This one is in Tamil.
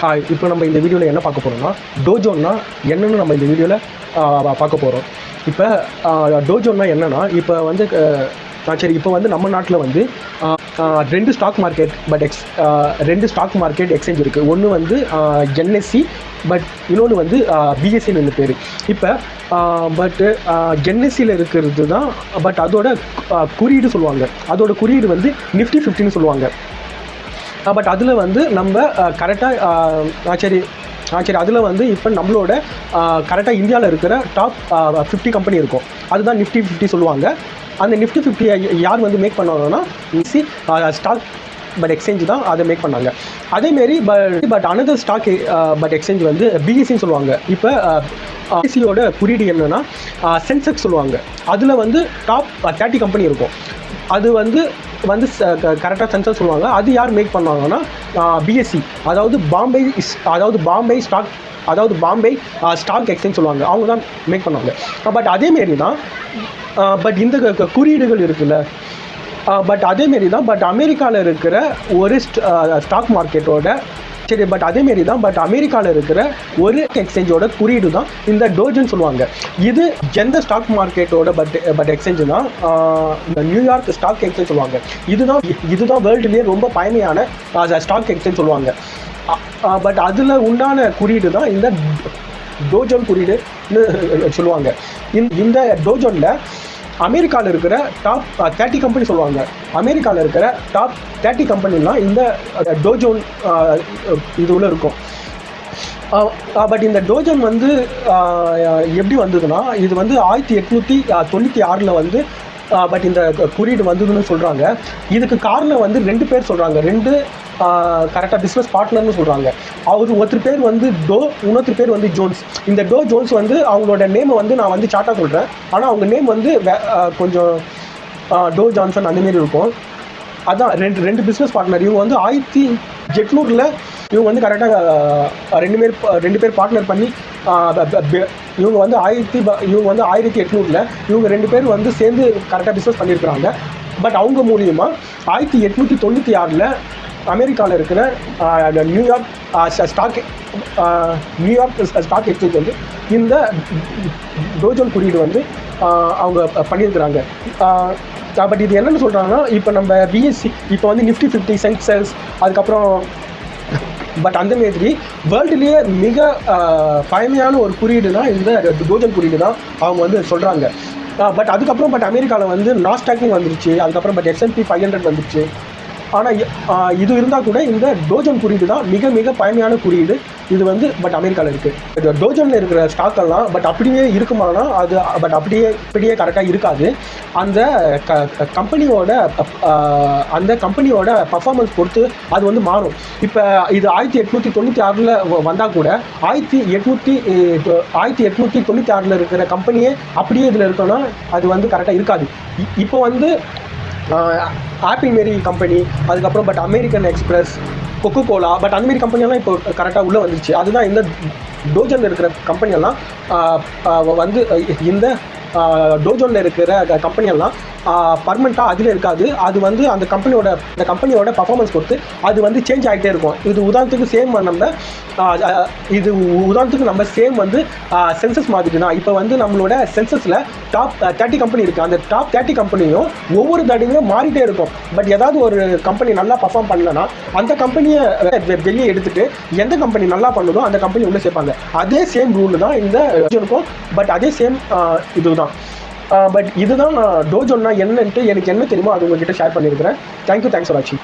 ஹாய், இப்போ நம்ம இந்த வீடியோவில் என்ன பார்க்க போகிறோம்னா, டோஜோன்னா என்னென்னு நம்ம இந்த வீடியோவில் பார்க்க போகிறோம். இப்போ டோஜோன்னா என்னென்னா, இப்போ வந்து சரி, இப்போ வந்து நம்ம நாட்டில் வந்து ரெண்டு ஸ்டாக் மார்க்கெட் எக்ஸ்சேஞ்ச் இருக்குது. ஒன்று வந்து என்எஸ்சி, பட் இன்னொன்று வந்து பிஎஸ்சின்னு பேர். இப்போ என்எஸ்சியில் இருக்கிறது தான், பட் அதோட குறியீடு சொல்லுவாங்க. அதோட குறியீடு வந்து நிஃப்டி 50ன்னு சொல்லுவாங்க. பட் அதில் வந்து நம்ம கரெக்டாக சரி அதில் வந்து இப்போ நம்மளோட கரெக்டாக இந்தியாவில் இருக்கிற டாப் 50 கம்பெனி இருக்கும். அதுதான் நிஃப்டி 50 சொல்லுவாங்க. அந்த நிஃப்டி 50 யார் வந்து மேக் பண்ணுவாங்கன்னா ஸ்டாக் எக்ஸ்சேஞ்ச் தான் அதை மேக் பண்ணாங்க. அதேமாரி பட் அனதர் ஸ்டாக் எக்ஸ்சேஞ்ச் வந்து பிஎஸ்சின்னு சொல்லுவாங்க. இப்போ பிஎஸ்சியோட குறியீடு என்னென்னா சென்செக்ஸ் சொல்லுவாங்க. அதில் வந்து டாப் 30 கம்பெனி இருக்கும். அது வந்து கரெக்டாக சென்சஸ் சொல்லுவாங்க. அது யார் மேக் பண்ணுவாங்கன்னா பிஎஸ்சி, அதாவது பாம்பே ஸ்டாக் எக்ஸ்சேஞ்ச் சொல்லுவாங்க. அவங்க தான் மேக் பண்ணுவாங்க. பட் அதேமாரி தான் பட் இந்த குறியீடுகள் இருக்குல்ல, பட் அதேமாரி தான் பட் அமெரிக்காவில் இருக்கிற ஒரு ஸ்டாக் மார்க்கெட்டோட பட் அதேமாரி தான் பட் அமெரிக்காவில் இருக்கிற ஒரு எக்ஸ்சேஞ்சோட குறியீடு தான் இந்த டோஜன் சொல்லுவாங்க. இது எந்த ஸ்டாக் மார்க்கெட்டோட பட் எக்ஸ்சேஞ்சுனா நியூயார்க் ஸ்டாக் எக்ஸ்சேஞ்ச் சொல்லுவாங்க. இதுதான் வேர்ல்டுலேயே ரொம்ப பழமையான ஸ்டாக் எக்ஸ்சேஞ்ச் சொல்லுவாங்க. பட் அதில் உண்டான குறியீடு தான் இந்த டோஜன் குறியீடுன்னு சொல்லுவாங்க. இந்த டோஜனில் அமெரிக்காவில் இருக்கிற டாப் 30 கம்பெனி சொல்லுவாங்க. அமெரிக்காவில் இருக்கிற டாப் 30 கம்பெனிலாம் இந்த டோஜோன் இதுவில் இருக்கும். பட் இந்த டோஜன் வந்து எப்படி வந்ததுன்னா, இது வந்து 1896 வந்து பட் இந்த குறியீடு வந்ததுன்னு சொல்கிறாங்க. இதுக்கு காரணம் வந்து 2 பேர் சொல்கிறாங்க. 2 கரெக்டாக பிஸ்னஸ் பார்ட்னர்னு சொல்கிறாங்க. ஒருத்தர் பேர் வந்து இன்னொருத்தர் பேர் வந்து ஜோன்ஸ். இந்த ஜோன்ஸ் வந்து அவங்களோட நேமை வந்து நான் வந்து சார்ட்டாக சொல்கிறேன். ஆனால் அவங்க நேம் வந்து கொஞ்சம் டோ ஜான்சன் அந்தமாரி இருக்கும். அதான் ரெண்டு பிஸ்னஸ் பார்ட்னர். இவங்க வந்து 1800 இவங்க வந்து கரெக்டாக 2 பேர் பார்ட்னர் பண்ணி இவங்க வந்து 1800 இவங்க 2 பேர் வந்து சேர்ந்து கரெக்டாக பிஸ்னஸ் பண்ணியிருக்கிறாங்க. பட் அவங்க மூலியமாக 1896 அமெரிக்காவில் இருக்கிற நியூயார்க் ஸ்டாக் எக்ஸ்சேஞ்ச் வந்து இந்த டோஜன் குறியீடு வந்து அவங்க பண்ணியிருக்கிறாங்க. பட் இது என்னென்னு சொல்கிறாங்கன்னா, இப்போ நம்ம பிஎஸ்சி இப்போ வந்து நிஃப்டி 50 சென்செக்ஸ் அதுக்கப்புறம் பட் அந்த மாதிரி வேர்ல்டுலேயே மிக பழமையான ஒரு குறியீடுனா இந்த டோஜன் குறியீடு தான் அவங்க வந்து சொல்கிறாங்க. பட் அதுக்கப்புறம் அமெரிக்காவில் வந்து நாஸ்டாக்னு வந்துருச்சு. அதுக்கப்புறம் S&P 500 வந்துருச்சு. ஆனால் இது இருந்தால் கூட இந்த டோஜன் குறியீடு தான் மிக மிக பழமையான குறியீடு. இது வந்து பட் அமெரிக்காவில் இருக்குது. டோஜனில் இருக்கிற ஸ்டாக்கெல்லாம் பட் அப்படியே இருக்குமானா அது பட் அப்படியே கரெக்டாக இருக்காது. அந்த கம்பெனியோட பர்ஃபார்மன்ஸ் பொறுத்து அது வந்து மாறும். இப்போ இது 1896 வந்தால் கூட 1896 இருக்கிற கம்பெனியே அப்படியே இதில் இருக்குன்னா அது வந்து கரெக்டாக இருக்காது. இப்போ வந்து ஆப்பிள் மாரி கம்பெனி, அதுக்கப்புறம் but American express, Coca Cola, but அந்தமாரி கம்பெனியெல்லாம் இப்போ கரெக்டாக உள்ளே வந்துருச்சு. அதுதான் இந்த டோஜனில் இருக்கிற கம்பெனியெல்லாம் வந்து இந்த டோஜனில் இருக்கிற கம்பெனியெல்லாம் பர்மனெண்ட்டாக அதில் இருக்காது. அது வந்து அந்த கம்பெனியோட பர்ஃபார்மன்ஸ் பொறுத்து அது வந்து சேஞ்ச் ஆகிட்டே இருக்கும். இது உதாரணத்துக்கு நம்ம சேம் வந்து சென்சஸ் மாதிரினா, இப்போ வந்து நம்மளோட சென்சஸில் டாப் 30 கம்பெனி இருக்குது. அந்த டாப் 30 கம்பெனியும் ஒவ்வொரு தடவையும் மாறிட்டே இருக்கும். பட் ஏதாவது ஒரு கம்பெனி நல்லா பர்ஃபார்ம் பண்ணலன்னா அந்த கம்பெனியை வெளியே எடுத்துகிட்டு எந்த கம்பெனி நல்லா பண்ணுதோ அந்த கம்பெனி உள்ளே சேர்ப்பாங்க. அதே சேம் ரூல் தான் இந்த இருக்கும். பட் அதே சேம் இதுதான். பட் இதுதான் நான் டோஜோன்னா என்னன்ட்டு எனக்கு என்ன தெரியுமோ அது உங்ககிட்ட ஷேர் பண்ணியிருக்கிறேன். தேங்க்ஸ் ஃபார் வாட்சிங்.